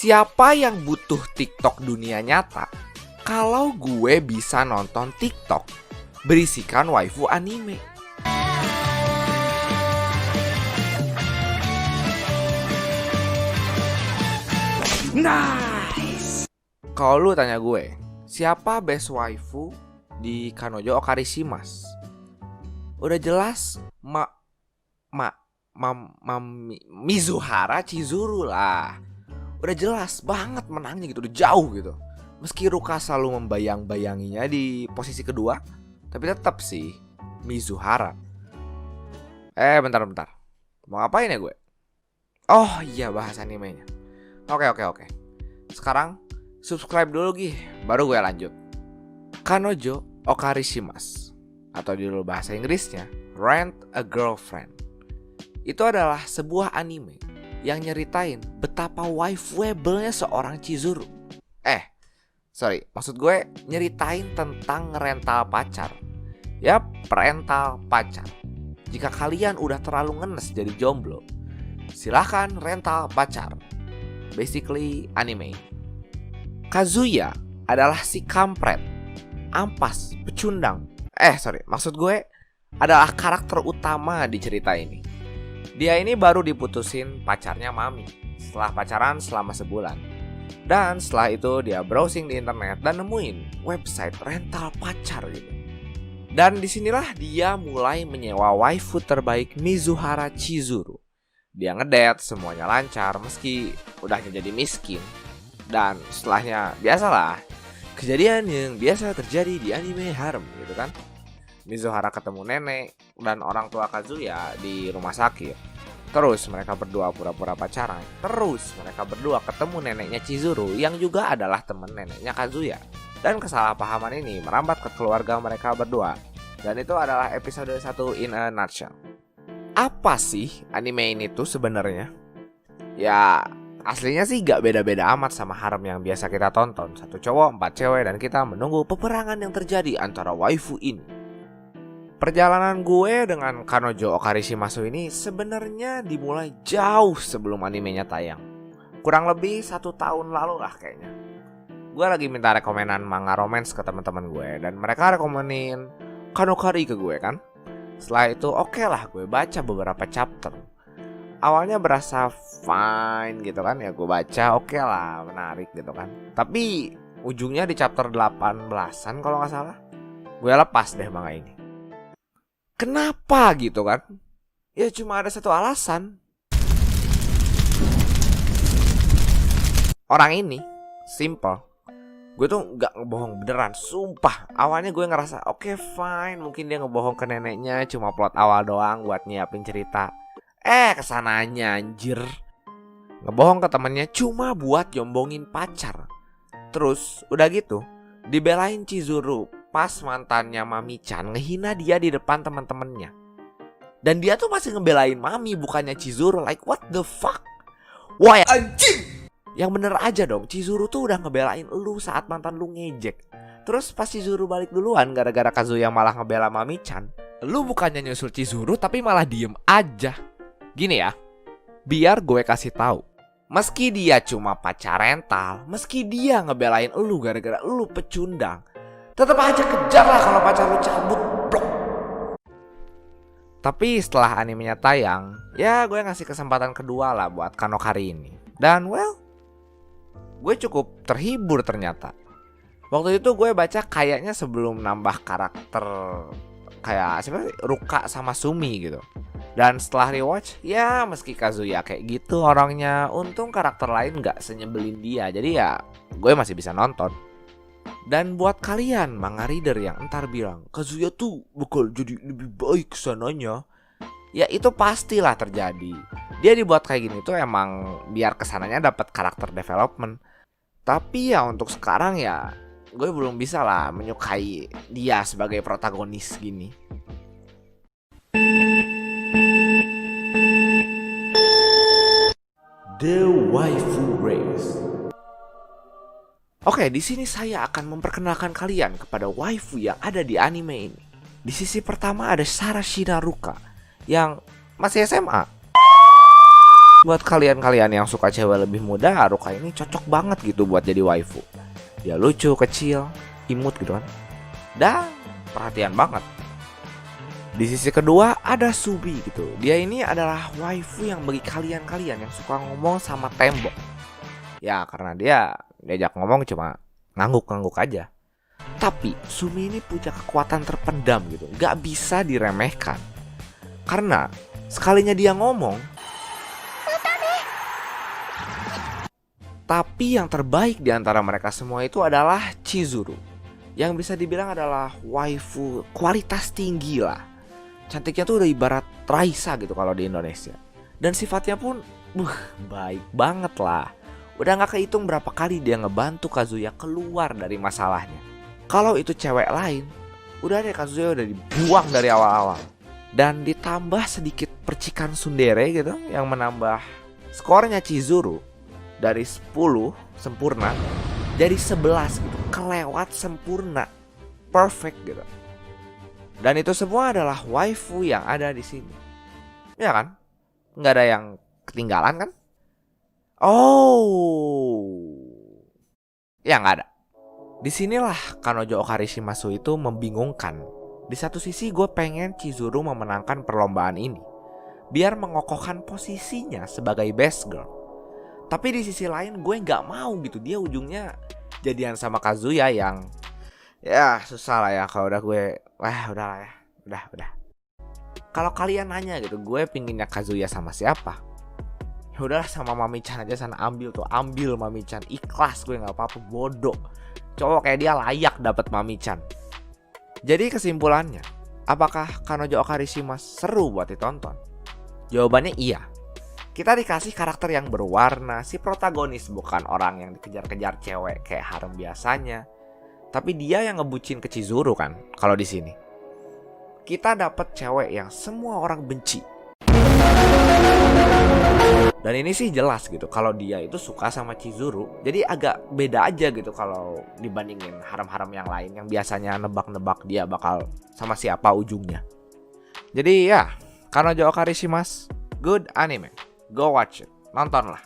Siapa yang butuh TikTok dunia nyata kalau gue bisa nonton TikTok berisikan waifu anime? Nice. Kalau lu tanya gue, siapa best waifu di Kanojo Okarishimas? Udah jelas Mizuhara Chizuru lah. Udah jelas banget menangnya gitu, udah jauh gitu. Meski Ruka selalu membayang-bayanginya di posisi kedua, tapi tetap sih Mizuhara. Bentar. Mau ngapain ya gue? Oh iya, bahas animenya. Oke. Sekarang subscribe dulu Gih, baru gue lanjut. Kanojo Okarishimas, atau di bahasa Inggrisnya Rent a Girlfriend. Itu adalah sebuah anime yang nyeritain betapa waifuable-nya seorang Chizuru. Maksud gue nyeritain tentang rental pacar. Yap, rental pacar. Jika kalian udah terlalu ngenes jadi jomblo, silahkan rental pacar. Basically anime. Kazuya adalah si kampret, ampas, pecundang. Maksud gue adalah karakter utama di cerita ini. Dia ini baru diputusin pacarnya Mami setelah pacaran selama sebulan. Dan setelah itu dia browsing di internet dan nemuin website rental pacar gitu. Dan disinilah dia mulai menyewa waifu terbaik Mizuhara Chizuru. Dia ngedate, semuanya lancar meski udahnya jadi miskin. Dan setelahnya biasalah kejadian yang biasa terjadi di anime harem gitu kan. Mizuhara ketemu nenek dan orang tua Kazuya di rumah sakit. Terus mereka berdua pura-pura pacaran. Terus mereka berdua ketemu neneknya Chizuru yang juga adalah teman neneknya Kazuya. Dan kesalahpahaman ini merambat ke keluarga mereka berdua. Dan itu adalah episode 1 in a nutshell. Apa sih anime ini tuh sebenarnya? Ya aslinya sih gak beda-beda amat sama harem yang biasa kita tonton. 1 cowok, 4 cewek dan kita menunggu peperangan yang terjadi antara waifu ini. Perjalanan gue dengan Kanojo Okarishimas ini sebenarnya dimulai jauh sebelum animenya tayang. Kurang lebih 1 tahun lalu lah kayaknya. Gue lagi minta rekomenan manga romance ke teman-teman gue dan mereka rekomenin Kanokari ke gue kan. Setelah itu oke lah gue baca beberapa chapter. Awalnya berasa fine gitu kan ya, gue baca oke lah, menarik gitu kan. Tapi ujungnya di chapter 18-an kalau gak salah, gue lepas deh manga ini. Kenapa gitu kan? Ya cuma ada satu alasan. Orang ini simple. Gue tuh gak ngebohong beneran, sumpah. Awalnya gue ngerasa oke, fine, mungkin dia ngebohong ke neneknya, cuma plot awal doang buat nyiapin cerita. Kesananya anjir, ngebohong ke temennya cuma buat nyombongin pacar. Terus udah gitu dibelain Chizuru pas mantannya Mami-chan ngehina dia di depan teman-temannya. Dan dia tuh masih ngebelain Mami bukannya Chizuru. Like what the fuck? Wah anjing. Yang bener aja dong, Chizuru tuh udah ngebelain lu saat mantan lu ngejek. Terus pas Chizuru balik duluan gara-gara Kazuya malah ngebela Mami-chan, lu bukannya nyusul Chizuru tapi malah diem aja. Gini ya, biar gue kasih tahu. Meski dia cuma pacar rental, meski dia ngebelain lu gara-gara lu pecundang, tetap aja kejar lah kalau pacar lu cabut, blok. Tapi setelah animenya tayang, ya gue ngasih kesempatan kedua lah buat Kanokari ini. Dan well, gue cukup terhibur ternyata. Waktu itu gue baca kayaknya sebelum nambah karakter kayak siapa sih, Ruka sama Sumi gitu. Dan setelah rewatch, ya meski Kazuya kayak gitu orangnya, untung karakter lain gak senyebelin dia. Jadi ya gue masih bisa nonton. Dan buat kalian manga reader yang entar bilang Kazuya tuh bakal jadi lebih baik sananya, ya itu pastilah terjadi. Dia dibuat kayak gini tuh emang biar kesananya dapat karakter development. Tapi ya untuk sekarang ya gue belum bisa lah menyukai dia sebagai protagonis gini. The Waifu Race. Oke, di sini saya akan memperkenalkan kalian kepada waifu yang ada di anime ini. Di sisi pertama ada Sarashina Ruka yang masih SMA. Buat kalian-kalian yang suka cewek lebih muda, Haruka ini cocok banget gitu buat jadi waifu. Dia lucu, kecil, imut gitu kan. Dan perhatian banget. Di sisi kedua ada Subi gitu. Dia ini adalah waifu yang bagi kalian-kalian yang suka ngomong sama tembok. Ya karena dia diajak ngomong cuma ngangguk-ngangguk aja. Tapi Sumi ini punya kekuatan terpendam gitu, gak bisa diremehkan. Karena sekalinya dia ngomong, tapi yang terbaik di antara mereka semua itu adalah Chizuru, yang bisa dibilang adalah waifu kualitas tinggi lah. Cantiknya tuh udah ibarat Raisa gitu kalau di Indonesia. Dan sifatnya pun baik banget lah. Udah gak kehitung berapa kali dia ngebantu Kazuya keluar dari masalahnya. Kalau itu cewek lain, udah deh Kazuya udah dibuang dari awal-awal. Dan ditambah sedikit percikan tsundere gitu, yang menambah skornya Chizuru dari 10 sempurna jadi 11 gitu. Kelewat sempurna, perfect gitu. Dan itu semua adalah waifu yang ada di sini. Ya kan? Nggak ada yang ketinggalan kan? Oh. Ya nggak ada. Disinilah Kanojo Okarishimasu itu membingungkan. Di satu sisi gue pengen Chizuru memenangkan perlombaan ini, biar mengokohkan posisinya sebagai best girl. Tapi di sisi lain gue nggak mau gitu dia ujungnya jadian sama Kazuya yang ya susah lah ya kalau udah gue udah lah ya. Udah. Kalau kalian nanya gitu, gue pinginnya Kazuya sama siapa? Ya udahlah sama Mami-chan aja sana, ambil Mami-chan. Ikhlas gue, nggak apa-apa, bodoh. Cowok kayak dia layak dapat Mami-chan. Jadi kesimpulannya, apakah Kanojo Okarishimasu seru buat ditonton? Jawabannya iya. Kita dikasih karakter yang berwarna, si protagonis bukan orang yang dikejar-kejar cewek kayak harem biasanya. Tapi dia yang ngebucin ke Chizuru kan, kalau di sini. Kita dapat cewek yang semua orang benci. Dan ini sih jelas gitu, kalau dia itu suka sama Chizuru. Jadi agak beda aja gitu kalau dibandingin harem-harem yang lain yang biasanya nebak-nebak dia bakal sama siapa ujungnya. Jadi ya, Kanojo Okarishimasu, good anime. Go watch it, nontonlah.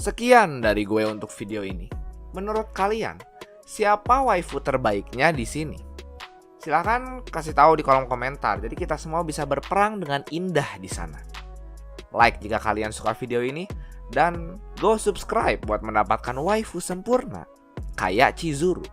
Sekian dari gue untuk video ini. Menurut kalian, siapa waifu terbaiknya di sini? Silahkan kasih tahu di kolom komentar. Jadi kita semua bisa berperang dengan indah di sana. Like jika kalian suka video ini dan go subscribe buat mendapatkan waifu sempurna kayak Chizuru.